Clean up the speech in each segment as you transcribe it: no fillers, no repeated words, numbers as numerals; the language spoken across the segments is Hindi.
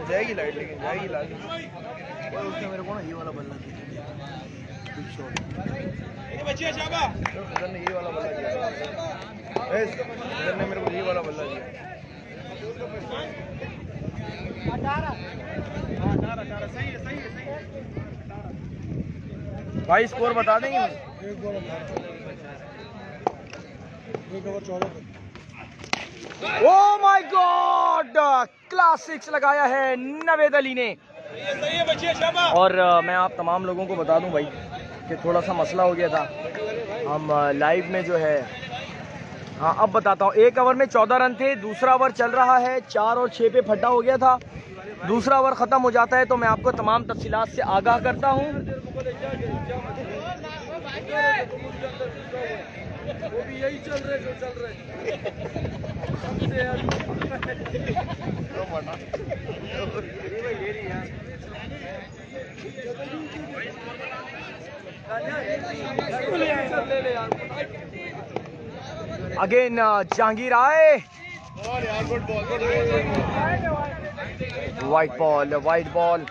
जाएगी लाइट, लेकिन जाएगी लाइट। और उसने मेरे को ना ये वाला बल्ला दिया, बिग शॉट। सदर ने ये वाला बल्ला दिया, सदर ने मेरे को ये वाला बल्ला दिया। 18 सही है, सही है, सही है। भाई स्कोर बता देंगे मुझे? 1 ओवर 14 तक। ओह माय गॉड, क्लास 6 लगाया है नवेद अली ने। और मैं आप तमाम लोगों को बता दूं भाई कि थोड़ा सा मसला हो गया था। हम लाइव में जो है, हाँ अब बताता हूँ। 1 ओवर में 14 रन थे, दूसरा ओवर चल रहा है, 4 और 6 पे फटा हो गया था। दूसरा ओवर ख़त्म हो जाता है तो मैं आपको तमाम तफसीलात से आगाह करता हूँ। वो भी यही चल रहे जो चल रहे। अगेन जहांगीर आए, वाइट बॉल, वाइट बॉल।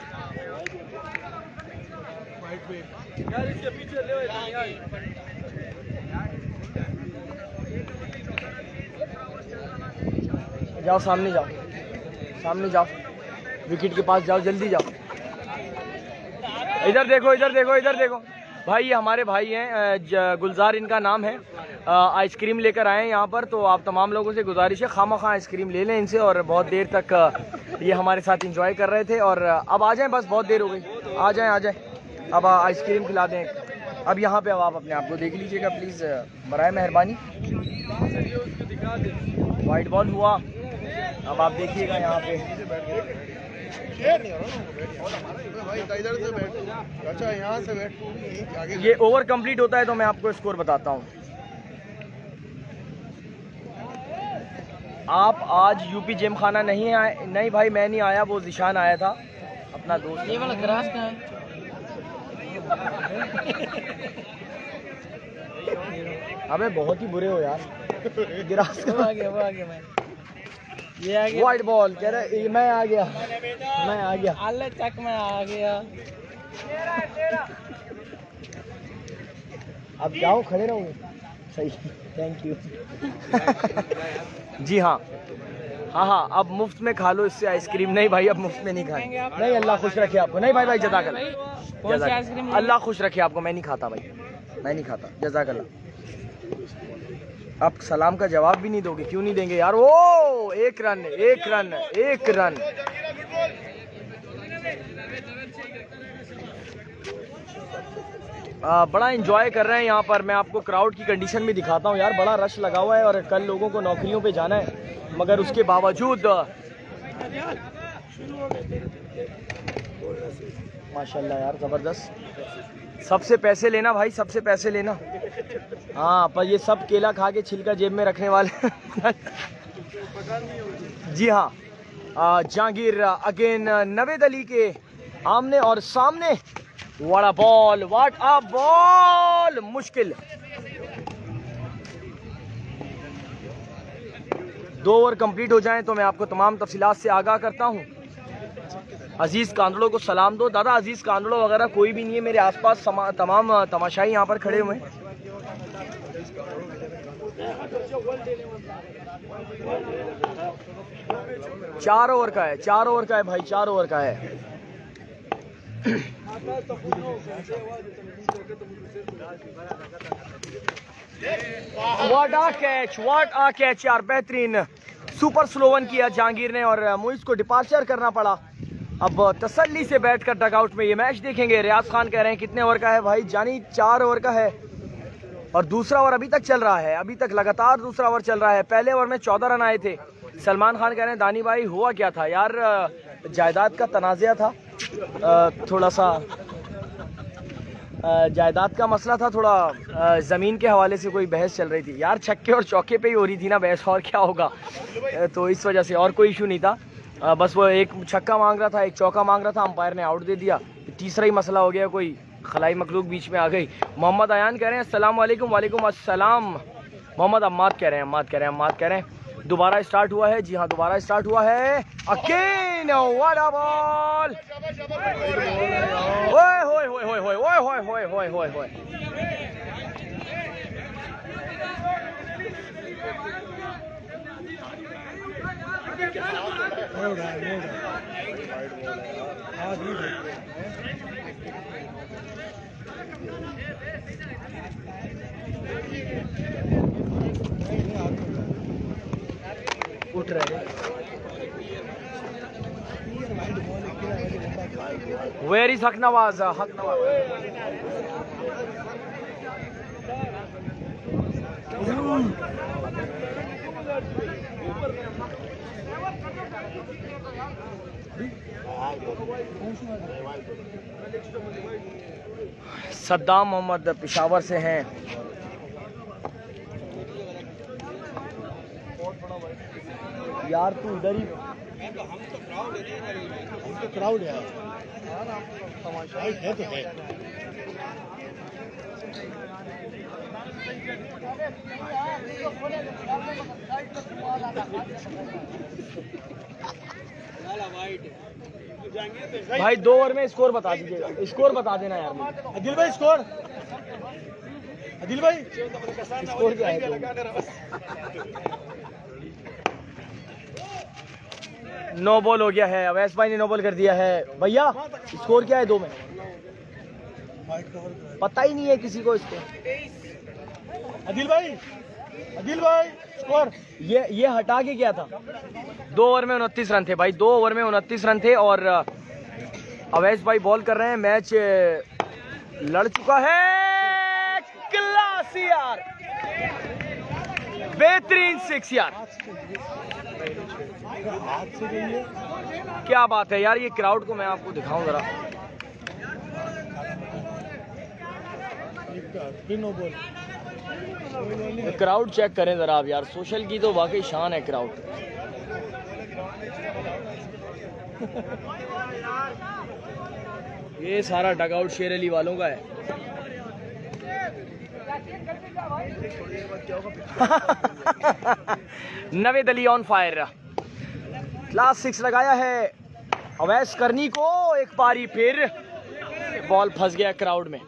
जाओ सामने, जाओ सामने, जाओ विकेट के पास जाओ, जल्दी जाओ। इधर देखो, इधर देखो, इधर देखो भाई, ये हमारे भाई हैं, गुलजार इनका नाम है। आइसक्रीम लेकर आए हैं यहाँ पर, तो आप तमाम लोगों से गुजारिश है खामखा आइसक्रीम ले लें इनसे। और बहुत देर तक ये हमारे साथ एंजॉय कर रहे थे, और अब आ जाएं, बस बहुत देर हो गई, आ जाएं, आ जाएं, अब आइसक्रीम खिला दें। अब यहाँ पे अब आप अपने आप को देख लीजिएगा प्लीज़, बराए मेहरबानी। वाइट बॉल हुआ, अब आप देखिएगा यहाँ पे। अच्छा यहाँ से बैठ, ये ओवर कंप्लीट होता है तो मैं आपको स्कोर बताता हूँ। आप आज यूपी जिम खाना नहीं आए? नहीं भाई मैं नहीं आया, वो जिशान आया था अपना दोस्त। ये वाला ग्रास कहाँ है? अबे बहुत ही बुरे हो यार, ग्रास का आ गया, वो आ गया, मैं ये आ गया। वाइट बॉल कह रहे, मैं आ गया, मैं आ गया, अल्लाह तक मैं आ गया। अब जाओ, खड़े रहोगे, सही, थैंक यू। जी हाँ, हाँ हाँ, अब मुफ्त में खा लो इससे आइसक्रीम। नहीं भाई अब मुफ्त में नहीं खाएंगे, नहीं, अल्लाह खुश रखे आपको। नहीं भाई, भाई जज़ाकल्लाह, अल्लाह खुश रखे आपको। मैं नहीं खाता भाई, मैं नहीं खाता, जज़ाकल्लाह। आप सलाम का जवाब भी नहीं दोगे? क्यों नहीं देंगे यार? ओ 1 रन, 1 रन, 1 रन। बड़ा एंजॉय कर रहे हैं यहाँ पर। मैं आपको क्राउड की कंडीशन भी दिखाता हूँ यार, बड़ा रश लगा हुआ है और कल लोगों को नौकरियों पे जाना है, मगर उसके बावजूद माशाल्लाह यार ज़बरदस्त। सबसे पैसे लेना भाई, सबसे पैसे लेना। हाँ, पर ये सब केला खा के छिलका जेब में रखने वाले। जी हाँ, जहांगीर अगेन नवेद अली के आमने और सामने। What a ball, what a ball, मुश्किल। 2 ओवर कंप्लीट हो जाएं तो मैं आपको तमाम तफसीलात से आगाह करता हूँ। अजीज़ कांदड़ों को सलाम दो। दादा अजीज़ कांदड़ों वगैरह कोई भी नहीं है मेरे आसपास, तमाम तमाशाई यहाँ पर खड़े हुए हैं। चार ओवर का है, 4 ओवर का है भाई, 4 ओवर का है। What a catch, what a catch यार, बेहतरीन सुपर स्लोवन किया जहांगीर ने और मुइज़ को डिपार्चर करना पड़ा। अब तसल्ली से बैठकर डगआउट में ये मैच देखेंगे। रियाज खान कह रहे हैं कितने ओवर का है भाई? जानी 4 ओवर का है और दूसरा ओवर अभी तक चल रहा है, अभी तक लगातार दूसरा ओवर चल रहा है। पहले ओवर में 14 रन आए थे। सलमान खान कह रहे हैं दानी भाई हुआ क्या था यार? जायदाद का तनाज़ा था, थोड़ा सा जायदाद का मसला था थोड़ा, ज़मीन के हवाले से कोई बहस चल रही थी यार। छक्के और चौके पे ही हो रही थी ना बहस, और क्या होगा। तो इस वजह से और कोई इशू नहीं था। बस वो एक छक्का मांग रहा था, एक चौका मांग रहा था, अंपायर ने आउट दे दिया। तीसरा ही मसला हो गया, कोई खलाई मखलूक बीच में आ गई। मोहम्मद अयान कह रहे हैं अस्सलाम वालेकुम। वालेकुम अस्सलाम। मोहम्मद अम्माद कह रहे हैं, अम्माद कह रहे हैं, अम्माद कह रहे हैं दोबारा स्टार्ट हुआ है। जी हाँ, दोबारा स्टार्ट हुआ है। Again what a ball. ओए होए होए होए होए होए होए होए होए होए। उठ रहे वेर इज हक नवाज, हक नवाज। सद्दाम मोहम्मद पेशावर से हैं। यार तू इधर ही, हम तो क्राउड है, है तो है। भाई 2 ओवर में स्कोर बता दीजिएगा, स्कोर बता देना यार। आदिल भाई स्कोर, आदिल भाई स्कोर क्या है? 9 बॉल हो गया है। अवैस भाई ने 9 बॉल कर दिया है। भैया स्कोर क्या है 2 में? पता ही नहीं है किसी को इसको। आदिल भाई स्कोर। ये हटा के क्या था? 2 ओवर में 29 रन थे भाई, 2 ओवर में 29 रन थे। और अवैस भाई बॉल कर रहे हैं। मैच लड़ चुका है। क्लास यार, बेहतरीन 6 यार, क्या बात है यार। ये क्राउड को मैं आपको दिखाऊं जरा। क्राउड चेक करें जरा आप यार। सोशल की तो वाकई शान है क्राउड। ये सारा डगआउट शेर अली वालों का है। Naved Ali on fire, class 6 लगाया है। अवैस करनी को एक पारी फिर, बॉल फंस गया क्राउड में।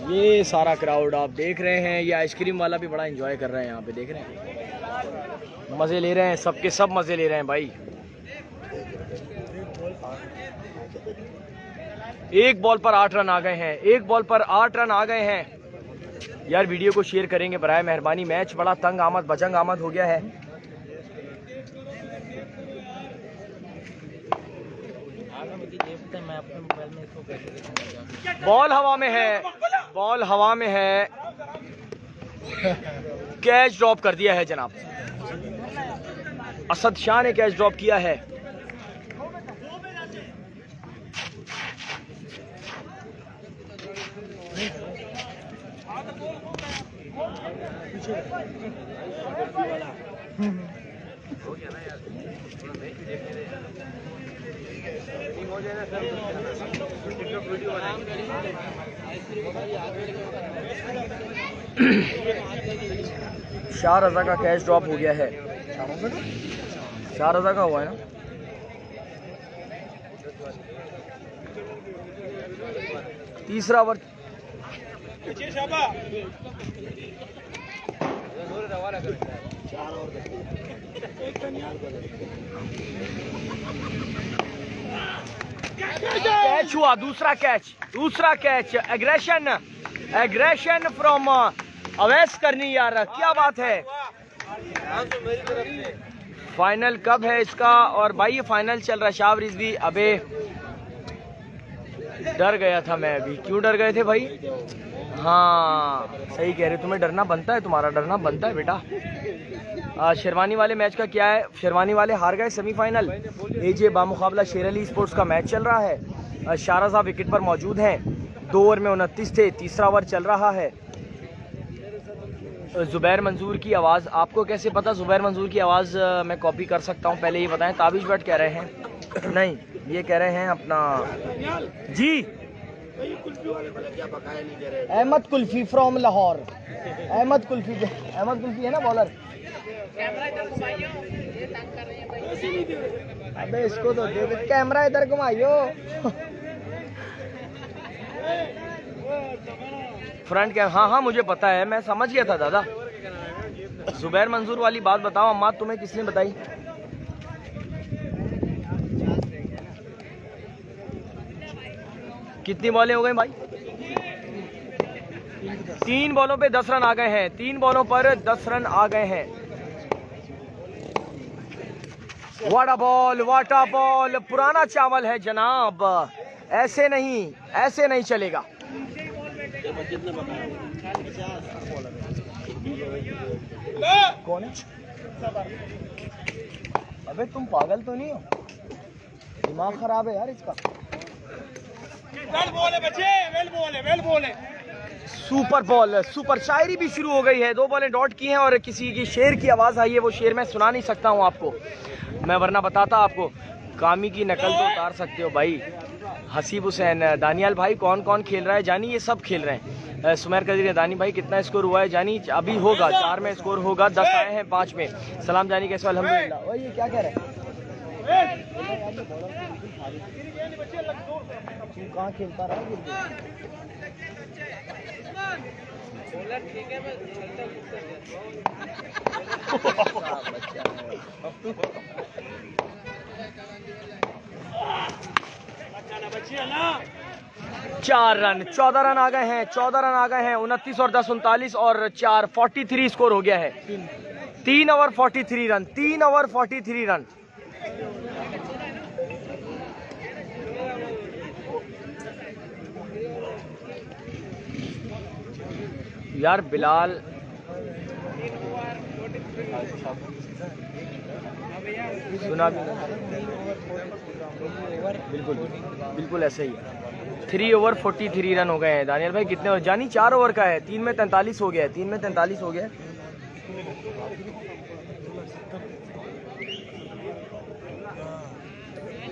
ये सारा क्राउड आप देख रहे हैं। ये आइसक्रीम वाला भी बड़ा एंजॉय कर रहा है यहाँ पे, देख रहे हैं, मजे ले रहे हैं, सबके सब मजे ले रहे हैं भाई। एक बॉल पर 8 रन आ गए हैं, एक बॉल पर 8 रन आ गए हैं। यार वीडियो को शेयर करेंगे बराए मेहरबानी। मैच बड़ा तंग आमद बचंग आमद हो गया है। बॉल हवा में है, बॉल हवा में है। कैच ड्रॉप कर दिया है जनाब। असद शाह ने कैच ड्रॉप किया है। शाह रजा का कैच ड्रॉप हो गया है। शाह रजा का हुआ है ना। तीसरा ओवर कैच हुआ, दूसरा कैच। एग्रेशन फ्रॉम अवैस करनी यार, क्या बात है। फाइनल कब है इसका? और भाई ये फाइनल चल रहा है। शाह रिजवी, अबे डर गया था मैं अभी। क्यों डर गए थे भाई? हाँ सही कह रहे, तुम्हें डरना बनता है, तुम्हारा डरना बनता है बेटा। शेरवानी वाले मैच का क्या है? शेरवानी वाले हार गए सेमीफाइनल। एजे बामुकाबला शेर अली स्पोर्ट्स का मैच चल रहा है। शारजा विकेट पर मौजूद हैं। 2 ओवर में 29 थे, तीसरा ओवर चल रहा है। ज़ुबैर मंजूर की आवाज़ आपको कैसे पता? ज़ुबैर मंजूर की आवाज़ मैं कॉपी कर सकता हूँ, पहले ये बताएं। ताबिश भट्ट कह रहे हैं, नहीं ये कह रहे हैं अपना जी अहमद कुल्फी फ्रॉम लाहौर। अहमद कुल्फी है ना बॉलर? अबे इसको तो दे दे, कैमरा इधर घुमाइयो। फ्रंट कैम, हाँ मुझे पता है, मैं समझ गया था दादा। ज़ुबैर मंजूर वाली बात बताओ अम्मा, तुम्हें किसने बताई? कितनी बॉलें हो गई भाई? 3 बॉलों पे 10 रन आ गए हैं। 3 बॉलों पर 10 रन आ गए हैं। वाटा बॉल, पुराना चावल है जनाब, ऐसे नहीं चलेगा। कौन है? अबे तुम पागल तो नहीं हो? दिमाग खराब है यार इसका। वेल बॉल है। सुपर बॉल, सुपर शायरी भी शुरू हो गई है। 2 बॉलें डॉट की हैं और किसी की शेर की आवाज़ आई है। वो शेर मैं सुना नहीं सकता हूँ आपको, मैं वरना बताता आपको। कामी की नकल तो उतार सकते हो भाई। हसीब हुसैन, दानियाल भाई कौन कौन खेल रहा है? जानी ये सब खेल रहे हैं। सुमैर कदीर, दानी भाई कितना स्कोर हुआ है? जानी अभी होगा, 4 में स्कोर होगा, 10 आए हैं 5 में। सलाम जानी, कैसे? अल्हम्दुलिल्लाह। ओए ये क्या कह रहे हैं? तू कहाँ खेलता रहा? चार रन, 14 रन आ गए हैं। 29 और 10 39 और 4 43 स्कोर हो गया है। 3 ओवर 43 रन, 3 ओवर 43 रन। यार बिलाल सुना भी, बिल्कुल ऐसे ही। 3 ओवर 43 रन हो गए हैं। दानियल भाई कितने? जानी 4 ओवर का है, 3 में 43 हो गया है। 3 में 43 हो गया है।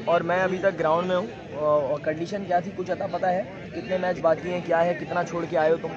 और मैं अभी तक ग्राउंड में हूँ। और कंडीशन क्या थी कुछ अता पता है? कितने मैच बाकी हैं, क्या है, कितना छोड़ के आए हो तुम?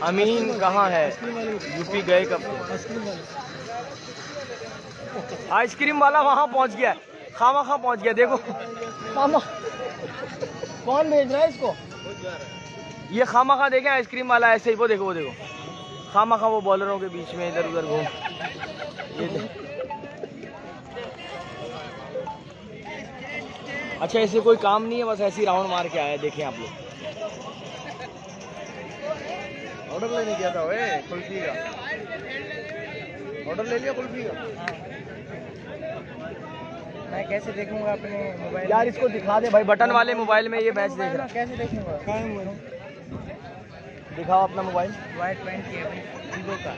अमीन कहाँ है? यूपी गए कब? आइसक्रीम वाला वहाँ पहुँच गया, खामा पहुँच गया। देखो खामा कौन भेज रहा है इसको? ये खामा देखें, आइसक्रीम वाला ऐसे ही। वो देखो खामा वो बॉलरों के बीच में इधर उधर घूम। ये अच्छा, ऐसे कोई काम नहीं है, बस ऐसे ही राउंड मार के आया। देखें आप लोग। ऑर्डर लेने गया था कुल्फी का, ऑर्डर ले लिया कुल्फी का। मैं कैसे देखूंगा अपने मोबाइल? यार इसको दिखा दे भाई, बटन वाले मोबाइल में ये मैच देख रहा। कैसे देखूंगा? दिखाओ अपना मोबाइल। वाइट पैंट की वीवो का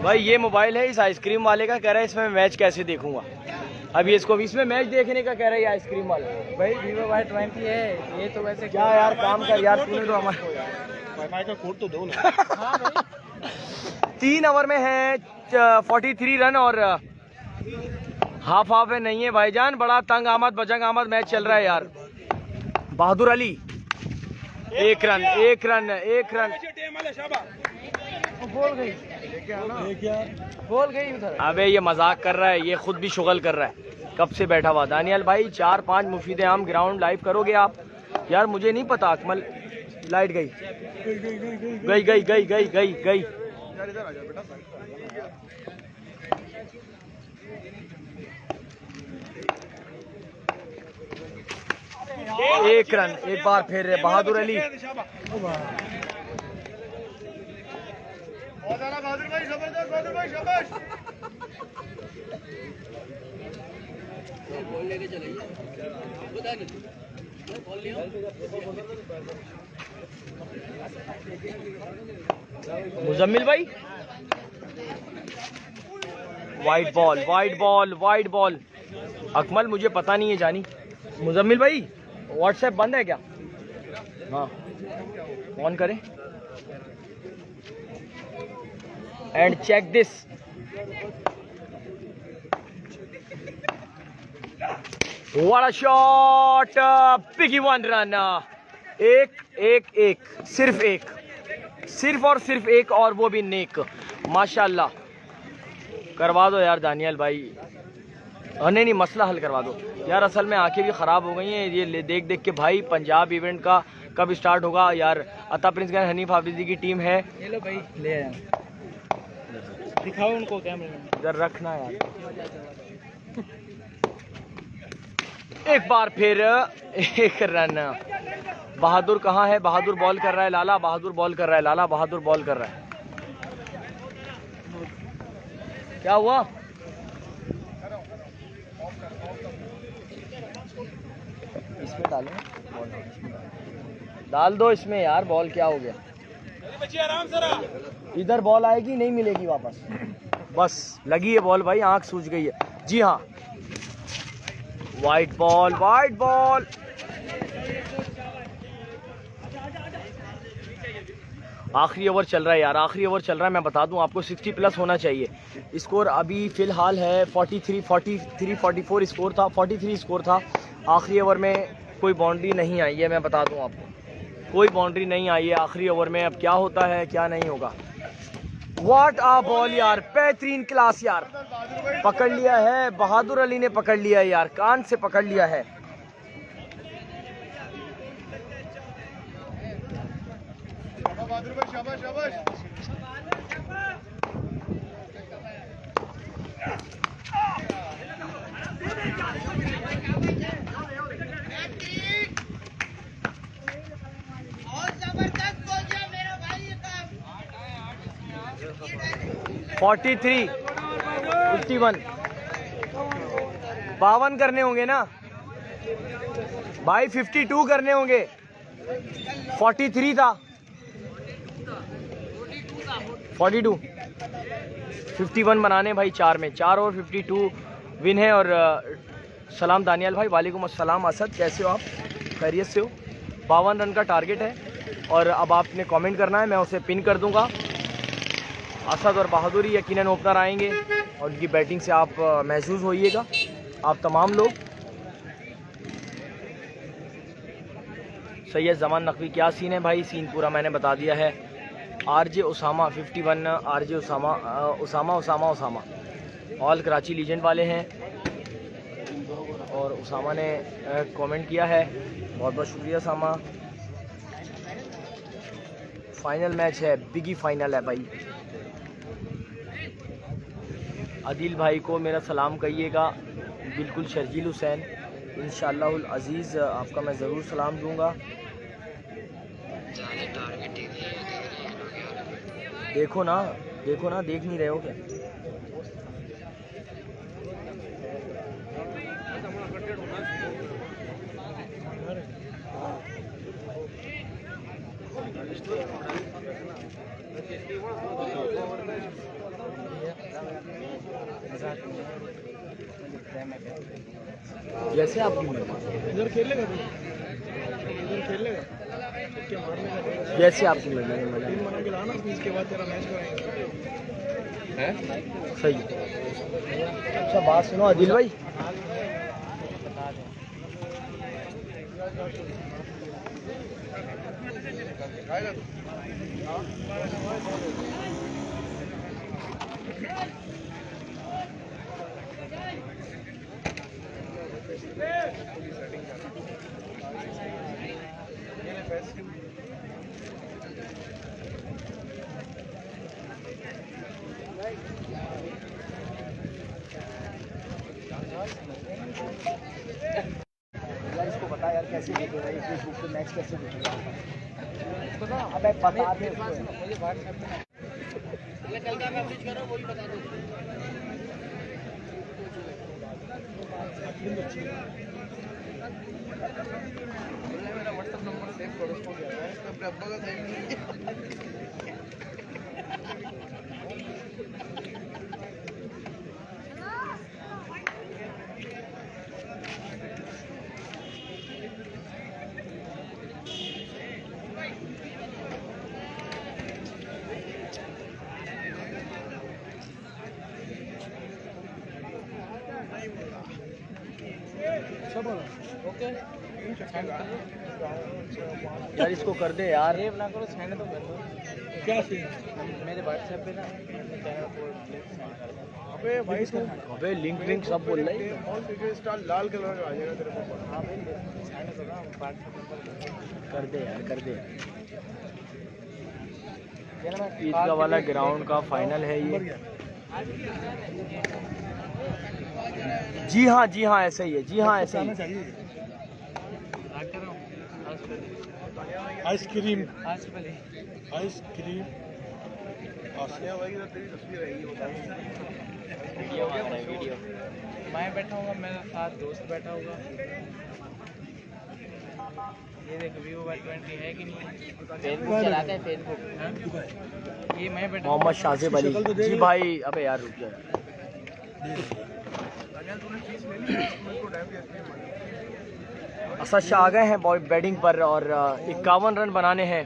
भाई ये मोबाइल है इस आइसक्रीम वाले का, कह रहा है इसमें मैच कैसे देखूंगा। अभी इसको इसमें मैच देखने का कह रहा है आइसक्रीम वाला। भाई वीवो वाइट 20 है ये, तो वैसे क्या यार काम कर यार, तूने तो हमारे वाईफाई का कोड तो दो ना। हाँ भाई 3 ओवर में है 43 रन और हाफ है नहीं है भाईजान। बड़ा तंग आमद बजंग आमद मैच चल रहा है यार। बहादुर अली 1 रन। बोल गई उधर। अबे ये मजाक कर रहा है, ये खुद भी शुगल कर रहा है कब से बैठा हुआ। दानियल भाई 4-5 मुफीद आम ग्राउंड लाइव करोगे आप? यार मुझे नहीं पता अकमल, लाइट गई गई गई गई गई गई गई। एक रन, एक बार फिर बहादुर अली। मुजम्मिल भाई, white ball white ball white ball. Akmal मुझे पता नहीं है जानी। मुजम्मिल भाई व्हाट्सएप बंद है क्या? हाँ ऑन करें and check this. What a shot, piggy 1 run. एक सिर्फ एक, सिर्फ और सिर्फ एक, और वो भी नेक। माशाल्लाह, करवा दो यार दानियल भाई। नहीं मसला हल करवा दो यार। असल में आंखें भी ख़राब हो गई हैं ये देख देख के भाई। पंजाब इवेंट का कब स्टार्ट होगा यार? अता प्रिंस गैन हनीफ हाफिजी की टीम है। ले लो भाई, ले आया, दिखाओ उनको कैमरे में, इधर रखना यार। एक बार फिर एक रन। बहादुर कहाँ है? बहादुर बॉल कर रहा है, लाला बहादुर बॉल कर रहा है, लाला बहादुर बॉल कर रहा है। क्या हुआ? इसमें डालो, डाल दो इसमें यार बॉल। क्या हो गया? आराम से रहा। इधर बॉल आएगी, नहीं मिलेगी वापस। बस लगी है बॉल भाई, आंख सूज गई है। जी हाँ, वाइट बॉल वाइट बॉल। आखिरी ओवर चल रहा है यार, आखिरी ओवर चल रहा है। मैं बता दूं आपको 60 प्लस होना चाहिए। स्कोर अभी फ़िलहाल है 43 स्कोर था, 43 स्कोर था। आखिरी ओवर में कोई बाउंड्री नहीं आई है, मैं बता दूं आपको, कोई बाउंड्री नहीं आई है आखिरी ओवर में। अब क्या होता है क्या नहीं होगा। व्हाट आ बॉल यार, बेहतरीन क्लास यार। पकड़ लिया है बहादुर अली ने, पकड़ लिया है यार, कान से पकड़ लिया है। बहादुर भाई शाबाश शाबाश। 43 51 52 करने होंगे ना भाई, 52 करने होंगे। 43 था, 42 51 बनाने भाई। 4 में 4 और 52 विन है। और सलाम दानियाल भाई। वालेकुम अस्सलाम असद, कैसे हो आप? खैरियत से हो? 52 रन का टारगेट है और अब आपने कमेंट करना है, मैं उसे पिन कर दूंगा। असद और बहादुर ही यकीनन ओपनर आएंगे और उनकी बैटिंग से आप महसूस होइएगा, आप तमाम लोग। सैयद जमान नकवी, क्या सीन है भाई? सीन पूरा मैंने बता दिया है। RJ Usama 51, RJ Usama all Karachi legend वाले हैं और उसामा ने कमेंट किया है, बहुत बहुत शुक्रिया उसामा। फाइनल मैच है, बिगी फाइनल है भाई। आदिल भाई को मेरा सलाम कहिएगा, बिल्कुल शर्जील हुसैन, इंशाअल्लाहुल अज़ीज़ आपका मैं ज़रूर सलाम दूंगा। देखो ना देख नहीं रहे हो क्या? जैसे आपकी मर्जी, इधर खेल लेगा तू, इधर खेल लेगा क्या मारने का? जैसे आपकी मर्जी। टीम बना के लाना, इसके बाद तेरा मैच कराएंगे हैं। सही है। अच्छा बात सुनो आदिल भाई, यार इसको बता यार कैसे देखेगा ये फेसबुक पे मैच कैसे देखेगा? अबे बता दे कल का मैसेज करो वही बता दो। मेरा व्हाट्सएप नंबर सेव करो उसको क्या है इसका ब्रह्मा का सेव नहीं है। ओके यार इसको कर दे यार। सेव ना करो सेंड तो कर दो। क्या सीन? मेरे व्हाट्सएप पे ना चैनल को लिंक सेंड कर दो। अबे भाई तू अबे लिंक सब बोल रहा है। ऑल क्रिकेट स्टार लाल कलर का आ जाएगा तेरे को। हाँ भाई सेंड करो ना व्हाट्सएप नंबर कर दे यार कर दे। यार मैं ईदगाह वाला ग्राउंड का फाइनल है ये। जी हाँ ऐसा ही है। जी हाँ ऐसा ही है। चाहिए कर रहा हूँ आइसक्रीम हॉस्पिटल आइसक्रीम आसिया भाई तो तेरी तस्वीर रहेगी वीडियो मांग रहा है वीडियो। मैं बैठा हूँगा मेरा साथ दोस्त बैठा होगा। ये देख वीवो Y20 है कि नहीं? फेसबुक चलाते हैं फेसबुक। हाँ? ये मैं बैठा मोहम्मद शाजिब अली शक्ल तो देख जी लो। भाई। अबे यार रुक जा। तूने फीस ले ली उसको टाइम भी आइसक्रीम मांगी। असद शाह आ गए हैं बॉय बैटिंग पर और 51 रन बनाने हैं।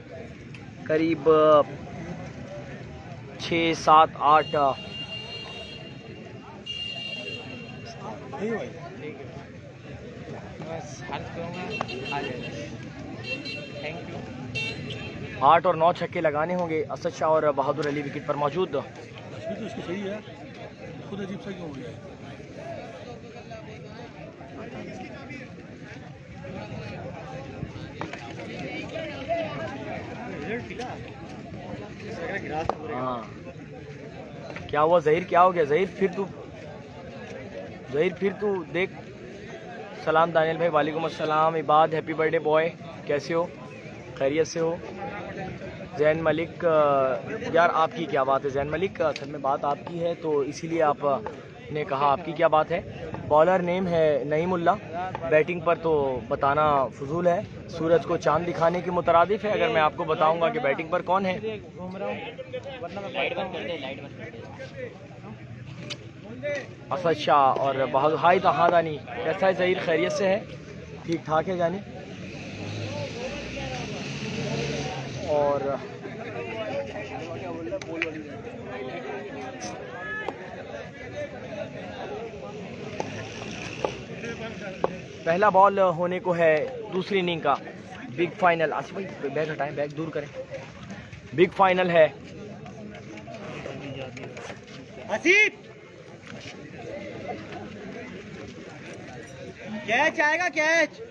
करीब 6, 7, 8 नहीं भाई ठीक है मैं सर्च करूँगा आ जाएगा। Thank you. 8 और 9 छक्के लगाने होंगे। असद शाह और बहादुर अली विकेट पर मौजूद। तस्वीर तो इसकी सही है, खुद अजीब सा क्यों हो गया है? हाँ क्या हुआ ज़हीर? क्या हो गया ज़हीर? फिर तू देख। सलाम दानियल भाई। वालेकुम अस्सलाम। इबाद हैप्पी बर्थडे बॉय। कैसे हो? खैरियत से हो? जैन मलिक यार आपकी क्या बात है जैन मलिक? असल में बात आपकी है तो इसीलिए आप ने कहा आपकी क्या बात है। बॉलर नेम है नईमुल्ला। बैटिंग पर तो बताना फजूल है। सूरज को चांद दिखाने के मुतरादिफ है अगर मैं आपको बताऊंगा कि बैटिंग पर कौन है। घूम रहा हूँ वरना मैं लाइट बंद कर दे लाइट बंद कर दे। असद शाह और बहादुर हाई तहादानी। कैसा है ज़हीर? खैरियत से है? ठीक ठाक है जानी। और पहला बॉल होने को है दूसरी इनिंग का। Big final. आसिफ भाई बैग हटाएं, बैग दूर करें। बिग फाइनल है। आसिफ कैच आएगा कैच।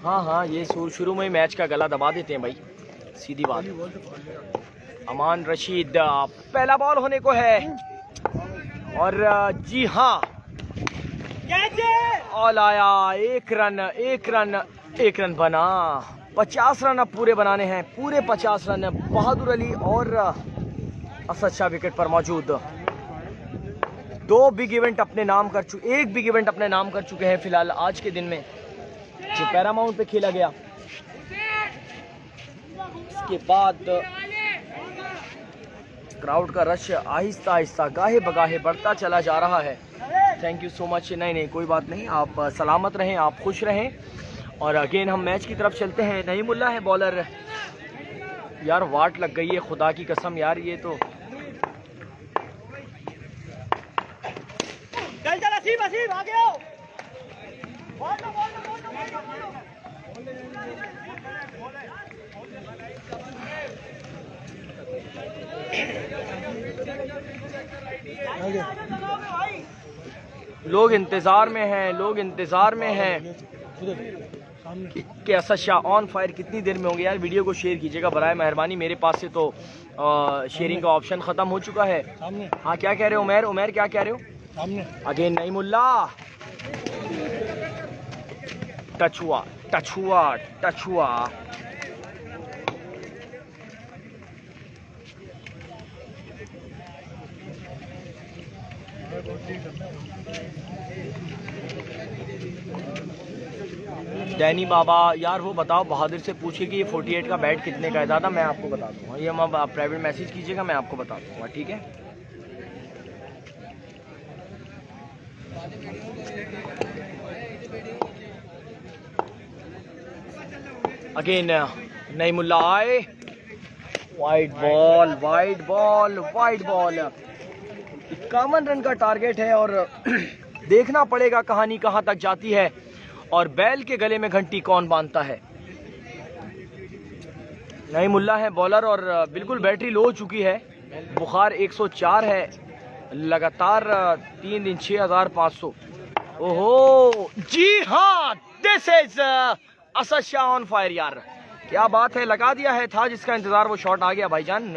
हाँ ये शुरू में ही मैच का गला दबा देते हैं भाई, सीधी बात। अमान रशीद पहला बॉल होने को है और जी हाँ ऑल आया। एक रन बना। 50 रन अब पूरे बनाने हैं। पूरे 50 रन। बहादुर अली और असद शाह विकेट पर मौजूद। एक बिग इवेंट अपने नाम कर चुके हैं फिलहाल आज के दिन में जो पैरामाउंट पे खेला गया। इसके बाद क्राउड का रश आहिस्ता आहिस्ता गाहे बगाहे बढ़ता चला जा रहा है। Thank you so much. नहीं कोई बात नहीं, आप सलामत रहें, आप खुश रहें। और अगेन हम मैच की तरफ चलते हैं। नईमुल्ला है बॉलर। यार वाट लग गई है खुदा की कसम यार। ये तो चल आसिफ आगे आओ। लोग इंतजार में हैं, लोग इंतजार में हैं। कैसा शाह ऑन फायर कितनी देर में होंगे यार? वीडियो को शेयर कीजिएगा बराए मेहरबानी। मेरे पास से तो शेयरिंग का ऑप्शन ख़त्म हो चुका है। हाँ क्या कह रहे हो उमैर? उमैर क्या कह रहे हो? अगेन नईमुल्ला, टच हुआ, टच हुआ, टच हुआ। डैनी बाबा यार वो बताओ, बहादुर से पूछिए कि ये 48 का बैट कितने का है। दादा मैं आपको बता दूंगा, ये हम आप प्राइवेट मैसेज कीजिएगा, मैं आपको बता दूंगा, ठीक है? अगेन नईमुल्ला आए, wide ball, wide ball, wide ball. 51 run का टारगेट है और देखना पड़ेगा कहानी कहां तक जाती है और बैल के गले में घंटी कौन बांधता है। नईमुल्ला है बॉलर और बिल्कुल बैटरी लो हो चुकी है, बुखार 104 है, लगातार 3 दिन 6500। ओहो जी हाँ, this is Asad Shah on fire यार, क्या बात है, लगा दिया है। था जिसका इंतजार वो शॉट आ गया भाईजान।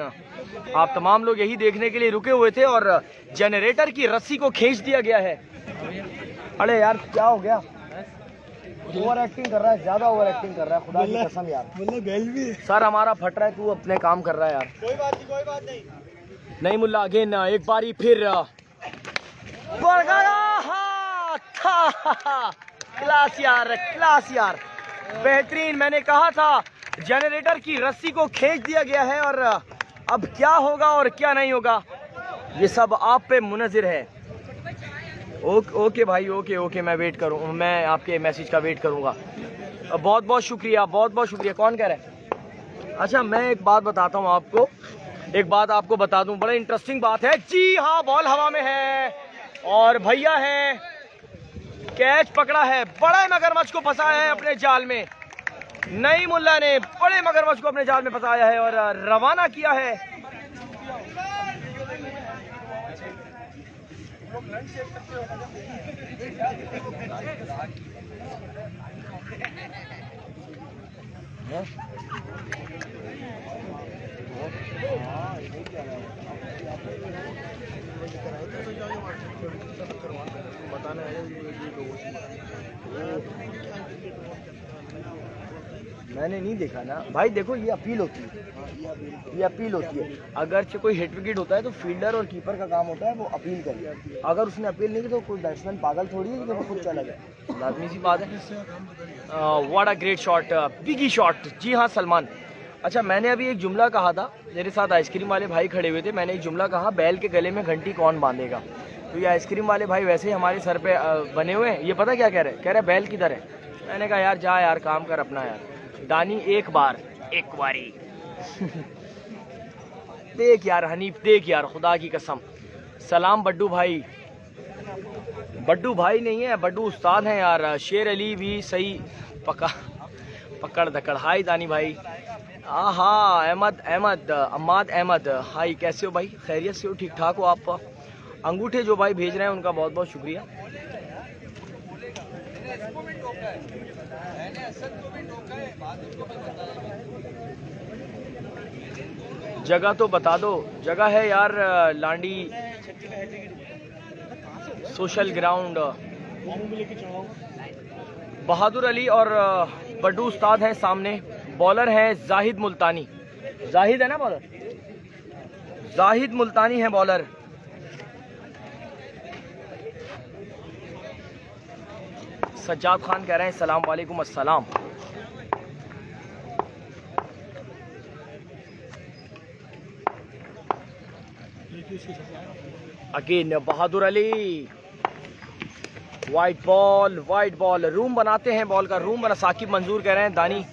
आप तमाम लोग यही देखने के लिए रुके हुए थे और जनरेटर की रस्सी को खींच दिया गया है। अरे यार क्या हो गया? ओवर एक्टिंग कर रहा है, ज्यादा ओवर एक्टिंग कर रहा है, खुदा की कसम यार। बैल भी सर हमारा फट रहा है, तू अपने काम कर रहा है यार। कोई बात नहीं, कोई बात नहीं। नईमुल्ला अगेन, एक बारी फिर क्लास यार, क्लास यार, बेहतरीन। मैंने कहा था जनरेटर की रस्सी को खींच दिया गया है और अब क्या होगा और क्या नहीं होगा ये सब आप पे मुनज़िर है। ओके भाई, ओके ओके, मैं वेट करूँ, मैं आपके मैसेज का वेट करूँगा। बहुत बहुत शुक्रिया, बहुत बहुत शुक्रिया। कौन कह रहा है? अच्छा मैं एक बात बताता हूँ आपको, एक बात आपको बता दूँ, बड़ा इंटरेस्टिंग बात है। जी हाँ, बॉल हवा में है और भैया है, कैच पकड़ा है, बड़े मगरमच्छ को फंसाया है अपने जाल में। नईमुल्ला ने बड़े मगरमच्छ को अपने जाल में फंसाया है और रवाना किया है। मैंने नहीं देखा ना भाई, देखो ये अपील होती है, ये अपील होती है। अगर कोई हिट विकेट होता है तो फील्डर और कीपर का काम होता है वो अपील करे। अगर उसने अपील नहीं की तो कोई बैट्समैन पागल थोड़ी है कि वो खुद चला जाए, लाजमी सी बात है। What a great shot, biggie shot. जी हाँ सलमान। अच्छा मैंने अभी एक जुमला कहा था, मेरे साथ आइसक्रीम वाले भाई खड़े हुए थे, मैंने एक जुमला कहा, बैल के गले में घंटी कौन बांधेगा। तो ये आइसक्रीम वाले भाई वैसे ही हमारे सर पे बने हुए हैं। ये पता क्या कह रहे बैल किधर है। मैंने कहा यार जा यार, काम कर अपना यार। दानी एक बार, एक बारी देख यार हनीफ, देख यार, खुदा की कसम। सलाम बड्डू भाई, बड्डू भाई नहीं है, बड्डू उस्ताद हैं यार। शेर अली भी सही पकड़ धकड़। हाय दानी भाई। हाँ अहमद अहमद, हाय कैसे हो भाई? खैरियत से हो? ठीक ठाक हो आप? अंगूठे जो भाई भेज रहे हैं उनका बहुत बहुत शुक्रिया। जगह तो बता दो। जगह है यार लांडी सोशल ग्राउंड। बहादुर अली और बड्डू उस्ताद हैं सामने। बॉलर है जाहिद मुल्तानी। जाहिद है ना बॉलर? जाहिद मुल्तानी है बॉलर। सज्जाद खान कह रहे हैं सलाम वालेकुम अस्सलाम। Again Bahadur Ali, white ball, white ball. Room बनाते हैं, बॉल का रूम बना। साकिब मंजूर कह रहे हैं दानी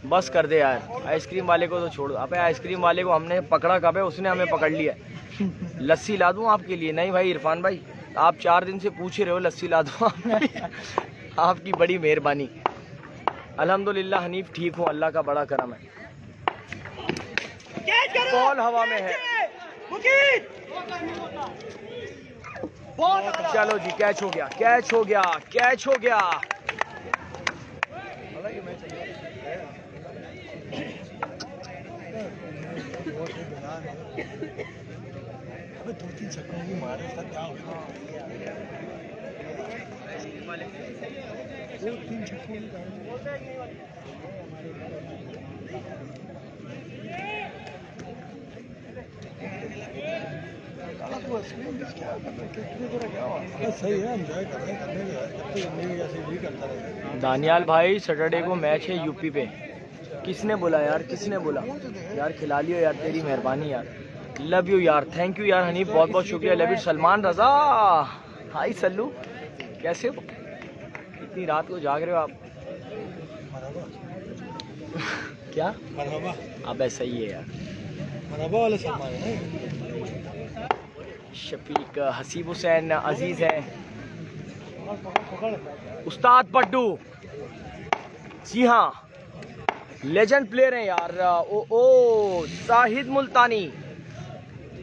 बस कर दे यार, आइसक्रीम वाले को तो छोड़ दो। अबे आइसक्रीम वाले को हमने पकड़ा कब है, उसने हमें पकड़ लिया। लस्सी ला दूं आपके लिए? नहीं भाई इरफान भाई, आप 4 दिन से पूछ रहे हो, लस्सी ला दूं आपकी बड़ी मेहरबानी। अल्हम्दुलिल्लाह हनीफ ठीक हूँ, अल्लाह का बड़ा करम है। बॉल हवा में है। चलो जी, कैच हो गया, कैच हो गया, कैच हो गया। अबे 2-3 छक्कों की मारे था, क्या हो गया? 2-3 छक्कों की सही है, एंजॉय कर रहे हैं, करने भी जिंदगी ऐसे भी करता रहेगा। दानियाल भाई, सैटरडे को मैच है यूपी पे। किसने बोला यार, किसने बोला यार? खिला लियो यार, तेरी मेहरबानी यार। लव यू यार, थैंक यू यार हनीफ, बहुत बहुत शुक्रिया। Love you. Salman Raza, hi Sallu, कैसे हो? इतनी रात को जाग रहे हो आप? क्या? मरहबा, अब ऐसा ही है यार। मरहबा वाले सलमान है। शफीक, हसीब हुसैन अजीज है, उस्ताद पड्डू, जी हाँ लेजेंड प्लेयर हैं यार। ओ शाहिद मुल्तानी,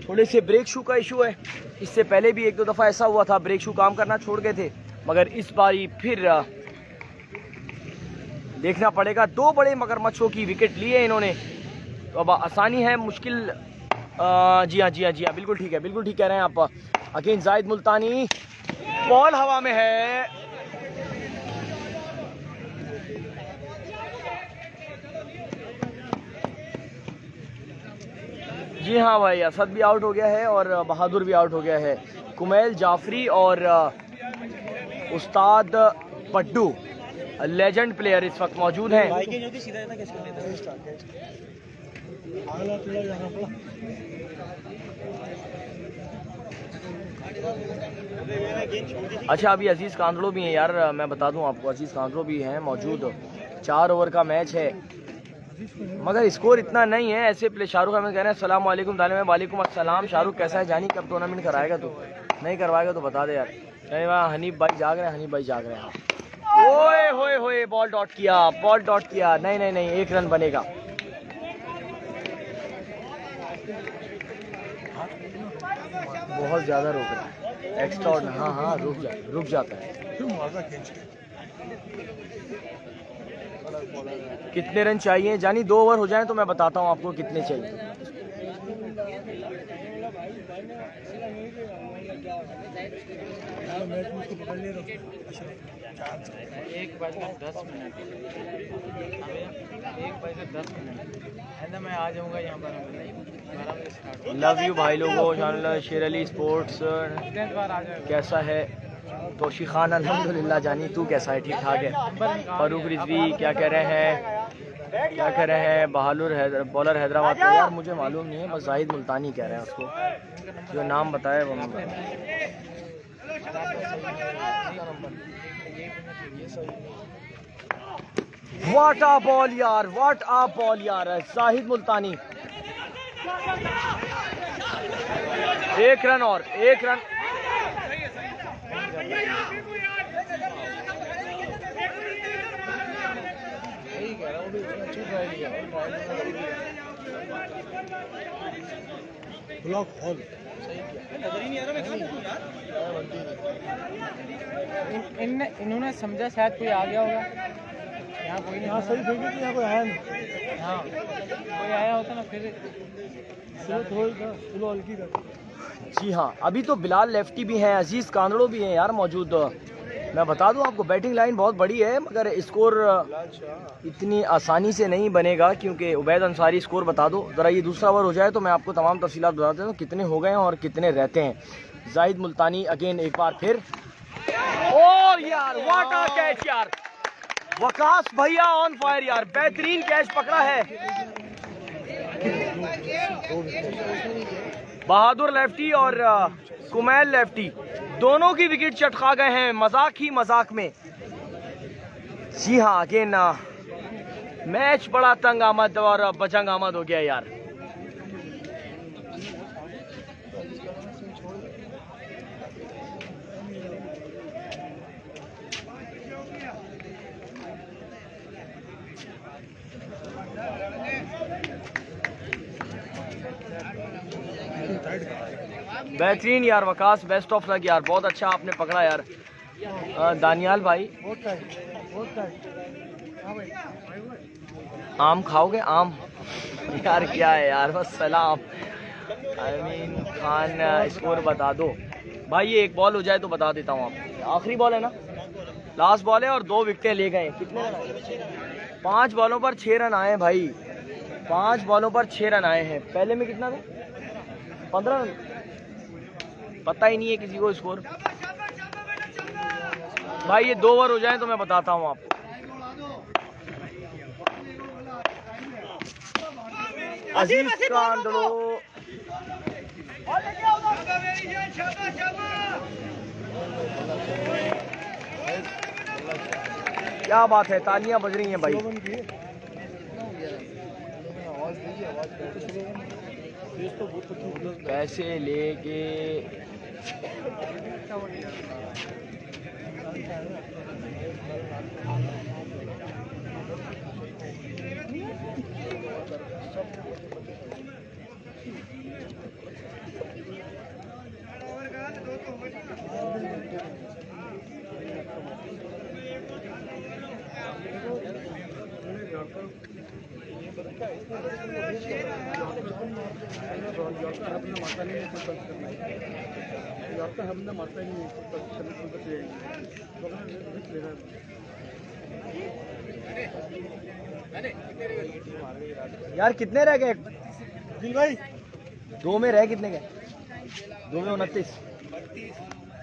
थोड़े से ब्रेक शू का इशू है। इससे पहले भी एक दो दफ़ा ऐसा हुआ था, ब्रेक शू काम करना छोड़ गए थे, मगर इस बारी फिर देखना पड़ेगा। 2 बड़े मगरमच्छों की विकेट ली है इन्होंने, तो अब आसानी है मुश्किल। जी हाँ, जी हाँ, जी हाँ, बिल्कुल ठीक है, बिल्कुल ठीक कह रहे हैं आप। अगेन जाहिद मुल्तानी, बॉल हवा में है। जी हाँ भाई, असद भी आउट हो गया है और बहादुर भी आउट हो गया है। कुमैल जाफरी और उस्ताद पड्डू लेजेंड प्लेयर इस वक्त मौजूद हैं। अच्छा, अभी अजीज़ कांदड़ो भी हैं यार, मैं बता दूं आपको, अजीज़ कांदड़ो भी हैं मौजूद। 4 ओवर का मैच है, मगर स्कोर इतना नहीं है। ऐसे प्ले शाहरुख अहमद कह रहे हैं अस्सलाम वालेकुम। दानियाल, वालेकुम अस्सलाम। शाहरुख कैसा है जानी, कब टूर्नामेंट कराएगा? तो नहीं करवाएगा तो बता दे यार। हनीफ भाई जाग रहे हैं, हनीफ भाई जाग रहे हैं। ओए होए होए, बॉल डॉट किया, बॉल डॉट किया। नहीं नहीं नहीं, 1 रन बनेगा। बहुत ज़्यादा रोक रहा है, एक्स्ट्रा। हाँ हाँ, रुक जाता है। कितने रन चाहिए जानी? 2 ओवर हो जाएं तो मैं बताता हूँ आपको कितने चाहिए। एक बजकर 10 मिनट, 1 बजकर 10 मिनट मैं आ जाऊँगा यहाँ पर। 12 बजे स्टार्ट। लव यू भाई लोगों। शानदार शेर अली स्पोर्ट्स कैसा है? तोशी खान अल्हम्दुलिल्लाह। जानी तू कैसा है? ठीक ठाक है। फारूक रिजवी क्या कह रहे हैं, क्या कह रहे हैं? बहादुर बॉलर हैदराबाद का यार मुझे मालूम नहीं है, बस जाहिद मुल्तानी कह रहे हैं उसको, जो नाम बताया वो। व्हाट आ बॉल यार, व्हाट आ बॉल यार। जाहिद मुल्तानी 1 रन और 1 रन। ब्लॉक हॉल इन्होंने समझा शायद कोई आ गया होगा यहाँ। कोई नहीं, यहाँ सही फेंकी थी, यहाँ कोई आया नहीं। हाँ कोई आया होता ना फिर। स्लो हल्की कर। जी हाँ, अभी तो बिलाल लेफ्टी भी हैं, अजीज़ कांदड़ो भी हैं यार मौजूद। मैं बता दूं आपको, बैटिंग लाइन बहुत बड़ी है, मगर स्कोर इतनी आसानी से नहीं बनेगा, क्योंकि उबैद अंसारी स्कोर बता दो ज़रा। ये दूसरा ओवर हो जाए तो मैं आपको तमाम तफसीलात बता देता हूँ कितने हो गए हैं और कितने रहते हैं। जाहिद मुल्तानी अगेन एक बार फिर। और यार व्हाट अ कैच यार, वकास भैया ऑन फायर यार, बेहतरीन कैच पकड़ा है। बहादुर लेफ्टी और कुमैल लेफ्टी दोनों की विकेट चटका गए हैं, मजाक ही मजाक में। जी हाँ, अगेन मैच बड़ा तंग आमद और बजंग आमद हो गया यार। बेहतरीन यार वकास, बेस्ट ऑफ लक यार, बहुत अच्छा आपने पकड़ा यार। दानियाल भाई आम खाओगे? आम यार क्या है यार, बस सलाम। अमीन खान स्कोर बता दो भाई, ये एक बॉल हो जाए तो बता देता हूँ आपको। आखिरी बॉल है ना, लास्ट बॉल है और 2 विकेटें ले गए। कितने रन आए? 5 बॉलों पर 6 रन आए भाई, 5 बॉलों पर 6 रन आए हैं। पहले में कितना था? 15 रन, पता ही नहीं है किसी को स्कोर। भाई ये 2 ओवर हो जाए तो मैं बताता हूँ आपको। अजीज का अंदरो, क्या बात है, तालियां बज रही हैं भाई। पैसे लेके यार कितने रह गए दिल भाई? 2 में रह कितने गए? 2 में 29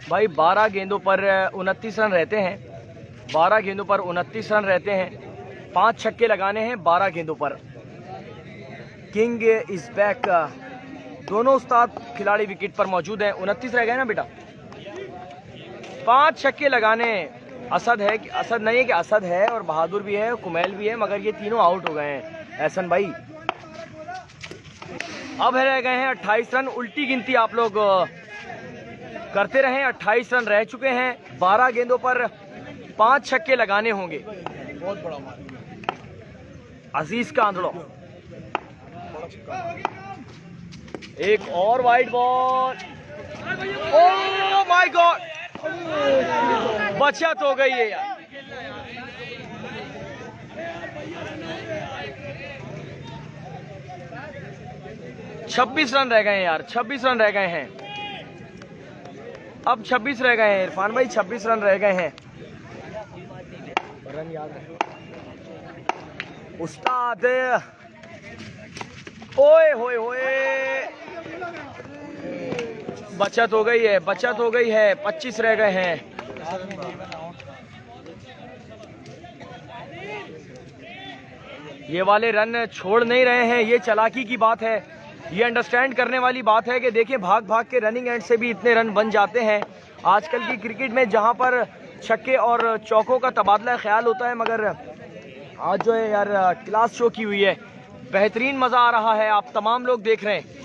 भाई। 12 गेंदों पर 29 रन रहते हैं, 12 गेंदों पर 29 रन रहते हैं। 5 छक्के लगाने हैं 12 गेंदों पर। King is back. दोनों उस्ताद खिलाड़ी विकेट पर मौजूद हैं। 29 रह गए ना बेटा, 5 छक्के लगाने। असद है कि असद नहीं है कि असद है, और बहादुर भी है, कुमैल भी है, मगर ये तीनों आउट हो गए हैं एहसन भाई। अब रह गए हैं 28 रन। उल्टी गिनती आप लोग करते रहें। 28 रन रह चुके हैं, 12 गेंदों पर 5 छक्के लगाने होंगे। बहुत बड़ा मार, अजीज का आंदड़ो, एक और wide ball. Oh my God, बचत हो गई है यार। छब्बीस रन रह गए हैं यार, 26 रन रह गए हैं। अब 26 रह गए हैं इरफान भाई, 26 रन रह गए हैं। रन याद रखो उस्ताद। ओए होए होए, बचत हो गई है, बचत हो गई है। 25 रह गए हैं। ये वाले रन छोड़ नहीं रहे हैं, ये चालाकी की बात है, ये अंडरस्टैंड करने वाली बात है कि देखिए भाग भाग के रनिंग एंड से भी इतने रन बन जाते हैं आजकल की क्रिकेट में, जहां पर छक्के और चौकों का तबादला ख्याल होता है। मगर आज जो है यार क्लास शो की हुई है, बेहतरीन मजा आ रहा है, आप तमाम लोग देख रहे हैं।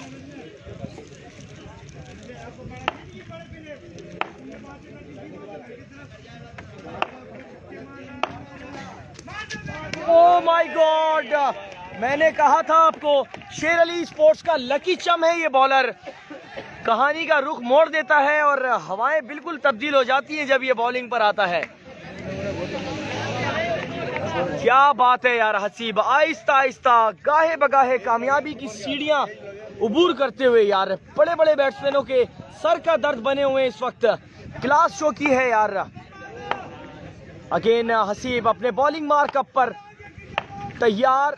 ओह माय गॉड, मैंने कहा था आपको, शेर अली स्पोर्ट्स का लकी चम है ये बॉलर। कहानी का रुख मोड़ देता है और हवाएं बिल्कुल तब्दील हो जाती हैं जब ये बॉलिंग पर आता है। क्या बात है यार हसीब, आहिस्ता आहिस्ता गाहे बगाहे कामयाबी की सीढ़ियां उबूर करते हुए यार, बड़े बड़े बैट्समैनों के सर का दर्द बने हुए इस वक्त। क्लास शो की है यार। अगेन हसीब अपने बॉलिंग मार्कअप पर तैयार।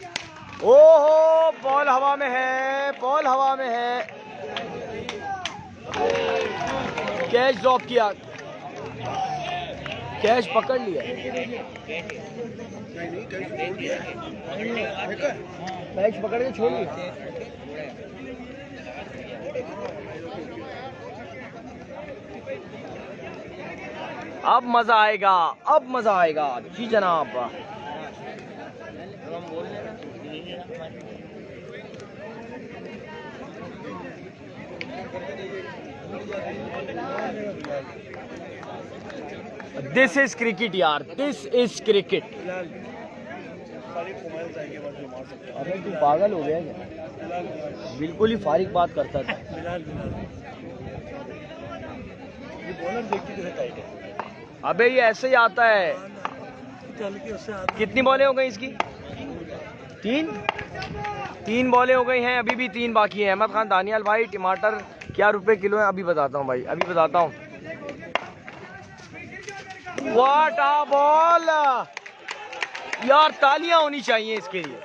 ओहो, बॉल हवा में है, बॉल हवा में है। कैच ड्रॉप किया, कैच पकड़ लिया, कैच पकड़ के छोड़ दिया। अब मजा आएगा, अब मजा आएगा। जी जनाब, दिस इज क्रिकेट यार, दिस इज क्रिकेट। अरे तू पागल हो गया क्या? बिल्कुल ही फारिग बात करता था। बॉलर देखिए कितना टाइट है। अबे ये ऐसे ही आता है। कितनी बॉलें हो गई इसकी? 3 बॉलें हो गई हैं, अभी भी 3 बाकी हैं। अहमद खान दानियाल भाई टमाटर क्या रुपए किलो है? अभी बताता हूँ भाई, अभी बताता हूँ। व्हाट अ बॉल यार, तालियां होनी चाहिए इसके लिए।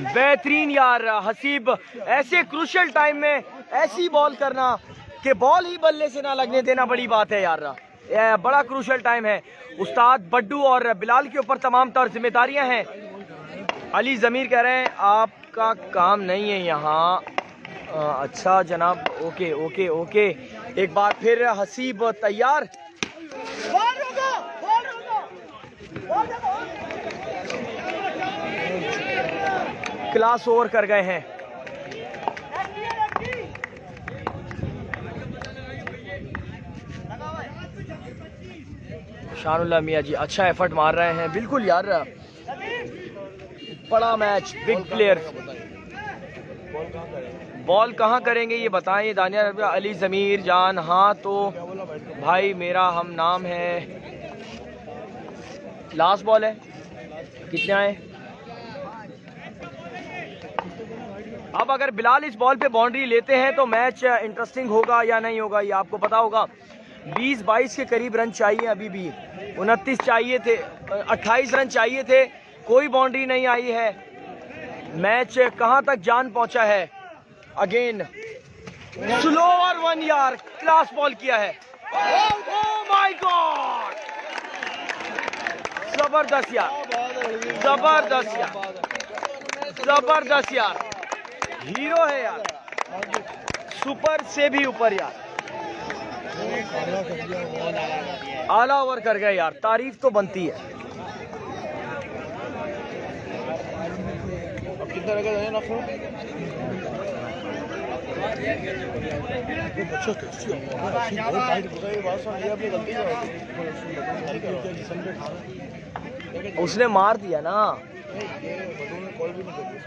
बेहतरीन यार हसीब, ऐसे क्रूशियल टाइम में ऐसी बॉल करना कि बॉल ही बल्ले से ना लगने देना बड़ी बात है यार। बड़ा क्रूशियल टाइम है। उस्ताद बड्डू और बिलाल के ऊपर तमाम तौर जिम्मेदारियां हैं। अली ज़मीर कह रहे हैं आपका काम नहीं है यहाँ। अच्छा जनाब, ओके ओके ओके। एक बार फिर हसीब तैयार। क्लास ओवर कर गए हैं। शानुल्लाह मियाँ जी अच्छा एफर्ट मार रहे हैं। बिल्कुल यार, बड़ा मैच, बिग प्लेयर। बॉल कहाँ करेंगे ये बताएं दानियाल। अली ज़मीर जान, हाँ तो भाई मेरा हम नाम है। लास्ट बॉल है, कितने आए? अब अगर बिलाल इस बॉल पे बाउंड्री लेते हैं तो मैच इंटरेस्टिंग होगा या नहीं होगा ये आपको पता होगा। 20-22 के करीब रन चाहिए, अभी भी 29 चाहिए थे, 28 रन चाहिए थे, कोई बाउंड्री नहीं आई है। मैच कहां तक जान पहुंचा है। अगेन स्लोअर 1 यार, क्लास बॉल किया है। ओह माय गॉड, जबरदस्त यार, जबरदस्त यार, जबरदस्त यार, हीरो है यार, सुपर से भी ऊपर यार, आला ओवर कर गए यार, तारीफ तो बनती है। अब कितना रह गया नाफो? उसने मार दिया ना। कॉल भी नहीं करती।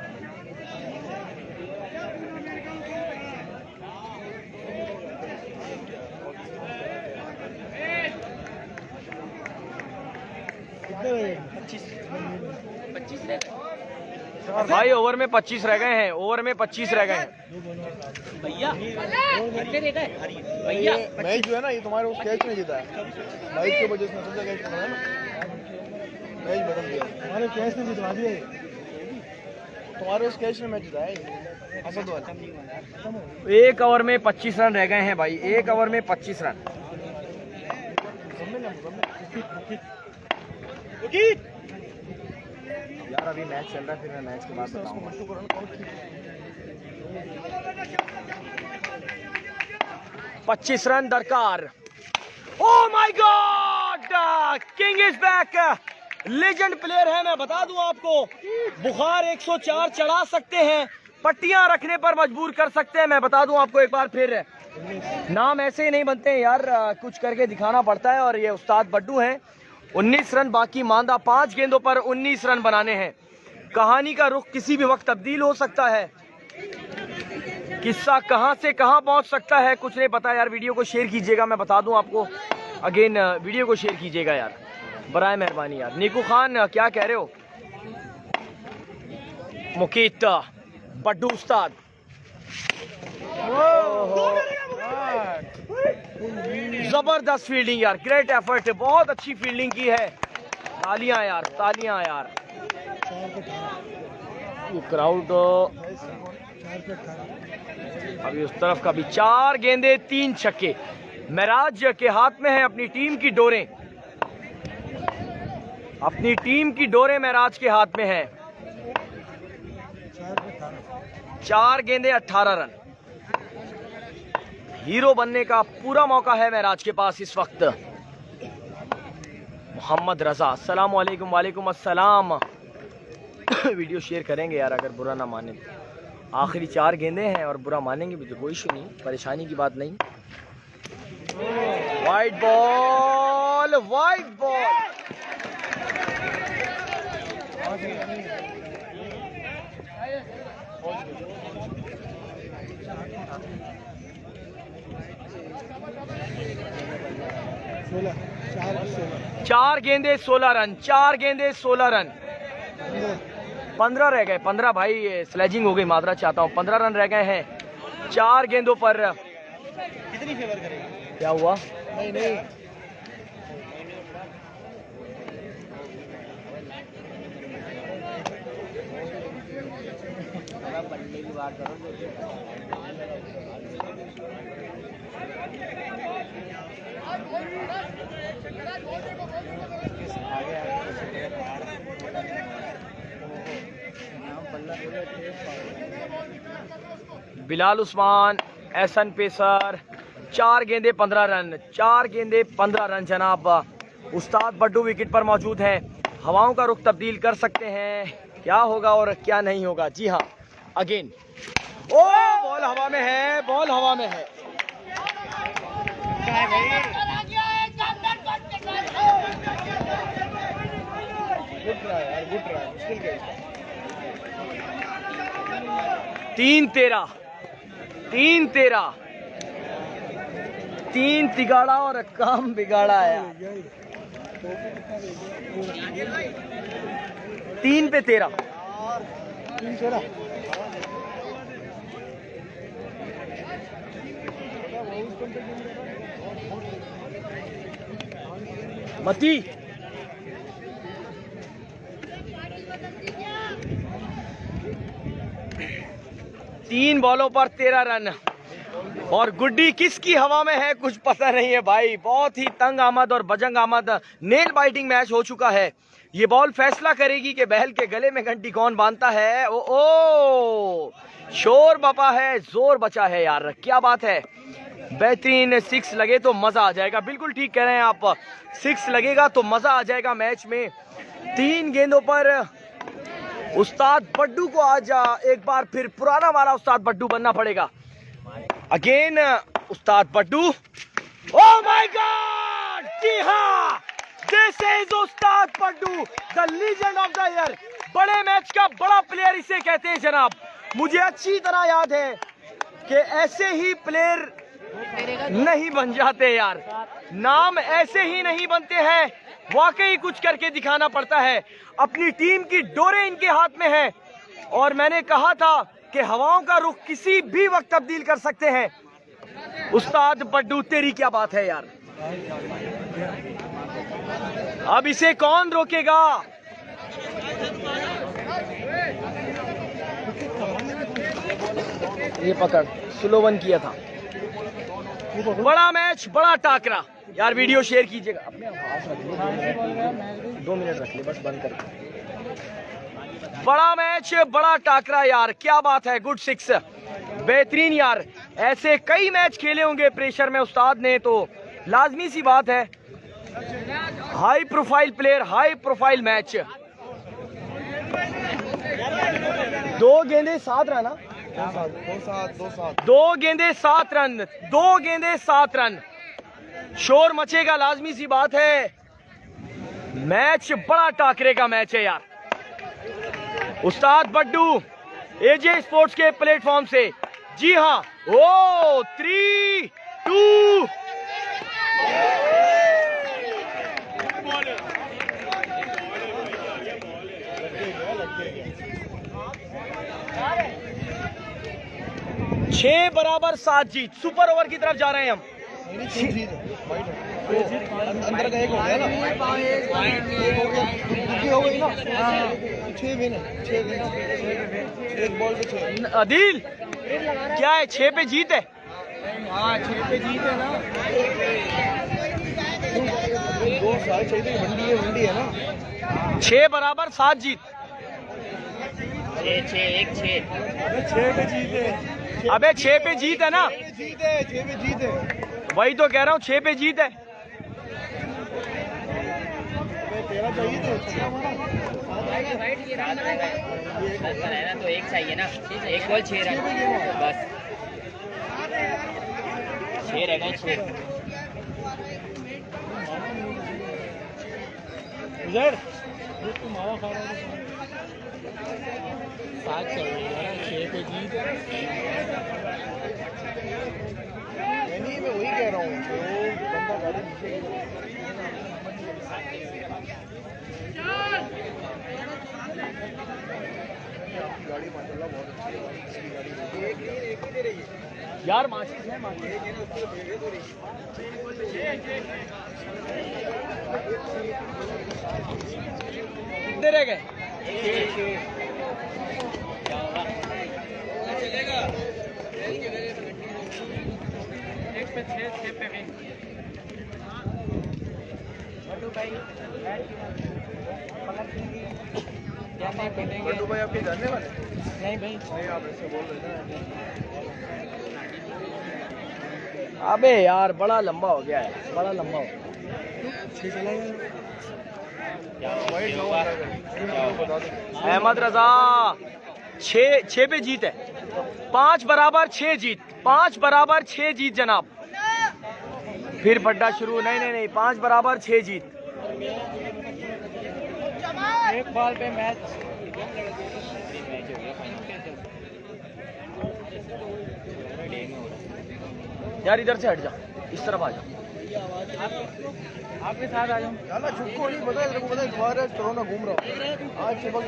भाई ओवर में 25 रह गए हैं, ओवर में 25 रह गए हैं भैया। भैया मैच जो है ना ये तुम्हारे उस कैच में जीता है, लाइट की वजह से समझा कैच में ना मैच बदल गया। तुम्हारे कैच ने जितवा दिया, तुम्हारे उस कैच ने मैच जिताया है असद वाला। 1 ओवर में 25 रन रह गए हैं भाई, 1 ओवर में 25 रन। यार अभी मैच चल रहा है, फिर मैं मैच के बाद बताऊंगा। 25 रन दरकार। Oh my God, king is back. Legend player है, मैं बता दूं आपको, बुखार 104 चढ़ा सकते हैं, पट्टियां रखने पर मजबूर कर सकते हैं। मैं बता दूं आपको एक बार फिर, नाम ऐसे ही नहीं बनते हैं यार, कुछ करके दिखाना पड़ता है। और ये उस्ताद बड्डू हैं। 19 रन बाकी मांदा, 5 गेंदों पर 19 रन बनाने हैं। कहानी का रुख किसी भी वक्त तब्दील हो सकता है, किस्सा कहां से कहां पहुंच सकता है कुछ नहीं पता यार। वीडियो को शेयर कीजिएगा, मैं बता दूं आपको अगेन, वीडियो को शेयर कीजिएगा यार, बराए मेहरबानी यार। नीकू खान क्या कह रहे हो? मुकीत बड्डू उस्ताद, जबरदस्त फील्डिंग यार, ग्रेट एफर्ट, बहुत अच्छी फील्डिंग की है। तालियां यार, तालियां यार। क्राउड अभी उस तरफ का भी 4 गेंदे 3 छक्के। महराज के हाथ में है अपनी टीम की डोरें, अपनी टीम की डोरें महराज के हाथ में है। 4 गेंदे 18 रन, हीरो बनने का पूरा मौका है महराज के पास इस वक्त। मोहम्मद रजा, अस्सलाम वालेकुम। वालेकुम अस्सलाम। वीडियो शेयर करेंगे यार अगर बुरा ना माने। आखिरी 4 गेंदे हैं और बुरा मानेंगे भी तो कोई इशू नहीं, परेशानी की बात नहीं। Wide ball, wide ball. 4 गेंदे 16 रन, 4 गेंदे 16 रन, 15 रह गए, 15 भाई स्लेजिंग हो गई, माजरा चाहता हूँ, 15 रन रह गए हैं 4 गेंदों पर। कितनी फेवर करेगा? क्या हुआ? नहीं नहीं बनने की बात करो। बिलाल उस्मान एहसन पेसर, 4 गेंदे 15 रन, 4 गेंदे 15 रन जनाब। उस्ताद बड्डू विकेट पर मौजूद हैं, हवाओं का रुख तब्दील कर सकते हैं, क्या होगा और क्या नहीं होगा। जी हाँ, अगेन ओ बॉल हवा में है, बॉल हवा में है। गुड ट्राई यार, गुड ट्राई, मुश्किल कैच। 3-13, 3-13, 3 तिगाड़ा और काम बिगाड़ा है। 3 पे 13। मती 3 बॉलों पर 13 रन और गुड्डी किसकी हवा में है कुछ पता नहीं है भाई। बहुत ही तंग आमद और बजंग आमद नेल बाइटिंग मैच हो चुका है। ये बॉल फैसला करेगी कि बैल के गले में घंटी कौन बांधता है। ओ शोर बपा है, जोर बचा है यार, क्या बात है। बेहतरीन 6 लगे तो मजा आ जाएगा। बिल्कुल ठीक कह रहे हैं आप, 6 लगेगा तो मजा आ जाएगा मैच में। 3 गेंदों पर उस्ताद बड्डू को आज एक बार फिर पुराना वाला उस्ताद बड्डू बनना पड़ेगा। Again Ustad बड्डू। Oh my God, जी हाँ, this is Ustad Baddu, the legend of the year. बड़े मैच का बड़ा प्लेयर इसे कहते हैं जनाब। मुझे अच्छी तरह याद है कि ऐसे ही प्लेयर नहीं बन जाते यार, नाम ऐसे ही नहीं बनते हैं, वाकई कुछ करके दिखाना पड़ता है। अपनी टीम की डोरें इनके हाथ में है और मैंने कहा था कि हवाओं का रुख किसी भी वक्त तब्दील कर सकते हैं। उस्ताद बड्डू तेरी क्या बात है यार। अब इसे कौन रोकेगा। ये पकड़, स्लो वन किया था। बड़ा मैच, बड़ा टाकरा यार। वीडियो शेयर कीजिएगा। अपने पास रख ले, 2 मिनट रख ले बस, बंद कर। बड़ा मैच, बड़ा टाकरा यार, क्या बात है। गुड 6, बेहतरीन यार। ऐसे कई मैच खेले होंगे प्रेशर में उस्ताद ने, तो लाजमी सी बात है high profile player, high profile match. 2 गेंदे 7 रन, 2 गेंदे 7 रन, 2 गेंदे 7 रन। शोर मचेगा, लाजमी सी बात है। मैच बड़ा टाकरे का मैच है यार। उस्ताद बड्डू एजे स्पोर्ट्स के प्लेटफॉर्म से, जी हाँ। ओ 3, 2 6 बराबर 7 जीत। सुपर ओवर की तरफ जा रहे हैं हम। अंदर का एक हो गया ना, हो गई ना। 6 विन, 6 विन, 1 बॉल पे 6। अदिल क्या है, 6 पे जीत है। हाँ 6 पे जीत है ना। 2 साल चाहिए, वनडी है ना। 6 बराबर 7 जीत। 6 पे जीत है। अबे 6 पे जीत है ना, 6 पे जीत है। वही तो कह रहा हूँ, 6 पे जीत है। तेरा चाहिए तो 1 चाहिए ना, 1 बॉल 6 रन बस। 6 रह गए, 6। इधर तू मावा खा रहा है। 7 चाहिए, 6 पे जीत। यानी नहीं, मैं वही कह रहा हूँ कि वो बंदा गाड़ी नीचे आपकी गाड़ी माशाल्लाह बहुत अच्छी है, इसकी गाड़ी यार माचिस है, माचिस कितने रह गए? एक पे 6 पे भी भाई क्या नहीं पहनेंगे? बड्डू भाई आपके जानने वाले? नहीं भाई, नहीं, आप ऐसे बोल रहे थे। अबे यार बड़ा लंबा हो गया है, बड़ा लंबा हो गया। अहमद रजा 6 पे जीत है, 5 बराबर 6 जीत, 5 बराबर 6 जीत जनाब। फिर बड्डा शुरू, नहीं 5 बराबर 6 जीत। एक बॉल पे मैच यार इधर से हट जा, इस तरफ आ जा। आपके साथ आ जाऊँ। ना छुपको नहीं पता है, तेरे को पता है दोबारा कोरोना घूम रहा हूँ आज सुबह।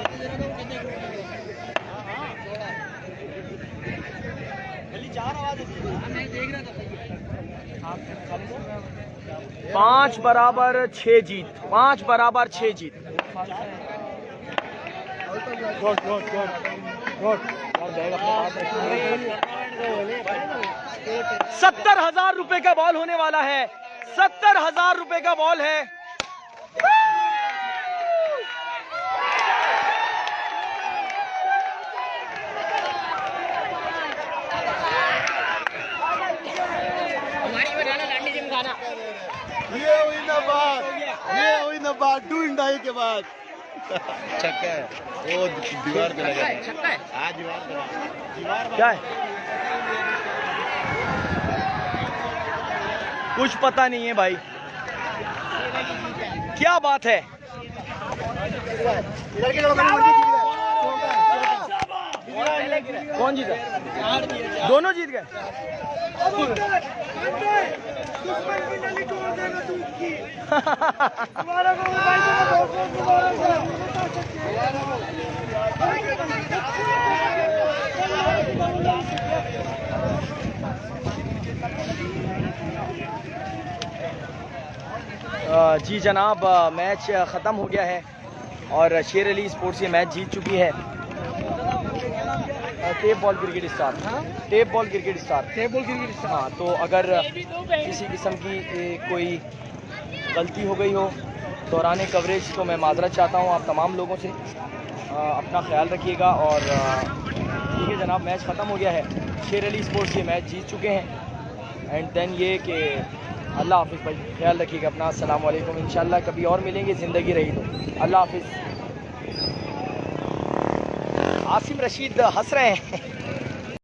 5 बराबर 6 जीत, 5 बराबर 6 जीत। Good good good good. यार बैग अपने पास रखिए। 70,000 रुपए का बॉल होने वाला है, 70,000 रुपए का बॉल है। ये हुई ना बात, ये हुई ना बात, 2 इंडाई के बाद छक्का है। वो दीवार पे लगा है, छक्का है। हाँ दीवार पे दीवार क्या है? कुछ पता नहीं है भाई, क्या बात है? कौन जीता? दोनों जीत गए। जी जनाब, मैच ख़त्म हो गया है और शेर अली स्पोर्ट्स ये मैच जीत चुकी है। Tape ball cricket star, tape ball cricket star, हाँ। तो अगर किसी किस्म की कोई गलती हो गई हो दौरान कवरेज तो मैं माजरत चाहता हूँ आप तमाम लोगों से। अपना ख्याल रखिएगा। और ठीक है जनाब, मैच ख़त्म हो गया है, शेर अली स्पोर्ट्स ये मैच जीत चुके हैं। एंड देन ये कि अल्लाह हाफिज़ भाई, ख्याल रखिएगा अपना। अस्सलाम वालेकुम, इंशाल्लाह कभी और मिलेंगे, ज़िंदगी रही तो। अल्लाह हाफिज़। आसिम रशीद हंस रहे हैं।